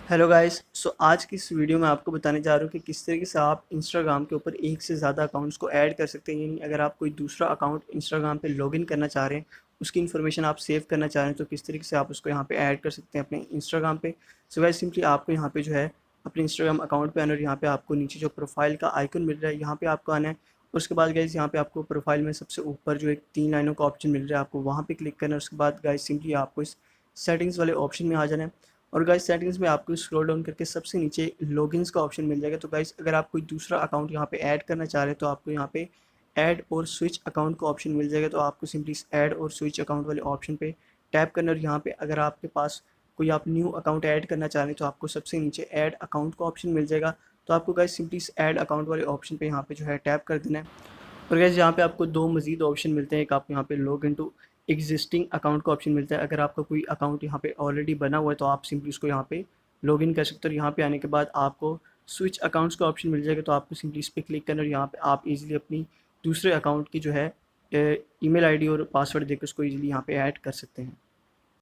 Hello guys. आज की इस वीडियो में आपको बताने जा रहा हूँ कि किस तरीके से आप इंस्टाग्राम के ऊपर एक से ज़्यादा अकाउंट्स को ऐड कर सकते हैं। यानी अगर आप कोई दूसरा अकाउंट इंस्टाग्राम पे लॉगिन करना चाह रहे हैं, उसकी इन्फॉर्मेशन आप सेव करना चाह रहे हैं, तो किस तरीके से आप उसको यहाँ पे ऐड कर सकते हैं अपने इंस्टाग्राम पे। सो गाइस, सिंपली आपको यहाँ पे जो है अपने इंस्टाग्राम अकाउंट पे आना और यहाँ पे आपको नीचे जो प्रोफाइल का आइकन मिल रहा है यहाँ पे आपको आना है। उसके बाद गाइस यहाँ पे आपको प्रोफाइल में सबसे ऊपर जो एक 3 लाइनों का ऑप्शन मिल रहा है, आपको वहाँ पे क्लिक करना है। उसके बाद गाइस सिंपली आपको इस सेटिंग्स वाले ऑप्शन में आ जाना है और गाइस सेटिंग्स में आपको स्क्रॉल डाउन करके सबसे नीचे लॉगिन्स का ऑप्शन मिल जाएगा। तो गाइस अगर आप कोई दूसरा अकाउंट यहाँ पे ऐड करना चाह रहे हैं तो आपको यहाँ पे ऐड और स्विच अकाउंट का ऑप्शन मिल जाएगा। तो आपको सिंपली इस ऐड और स्विच अकाउंट वाले ऑप्शन पे टैप करना और यहाँ पे अगर आपके पास कोई आप न्यू अकाउंट ऐड करना चाह रहे हैं तो आपको सबसे नीचे ऐड अकाउंट का ऑप्शन मिल जाएगा। तो आपको गाइस सिंपली इस ऐड अकाउंट वाले ऑप्शन पे यहाँ पे जो है टैप कर देना है। और गैस यहाँ पे आपको दो मज़ीद ऑप्शन मिलते हैं। एक आपको यहाँ पे log in to existing account का ऑप्शन मिलता है। अगर आपका कोई अकाउंट यहाँ पे ऑलरेडी बना हुआ है तो आप सिंपली उसको यहाँ पे लॉग इन कर सकते हो। और यहाँ पे आने के बाद आपको स्विच अकाउंट्स का ऑप्शन मिल जाएगा। तो आपको सिंपली इस पर क्लिक करना और यहाँ पे आप इजीली अपनी दूसरे अकाउंट की जो है ईमेल आईडी और पासवर्ड देकर उसको इजीली यहाँ पे ऐड कर सकते हैं।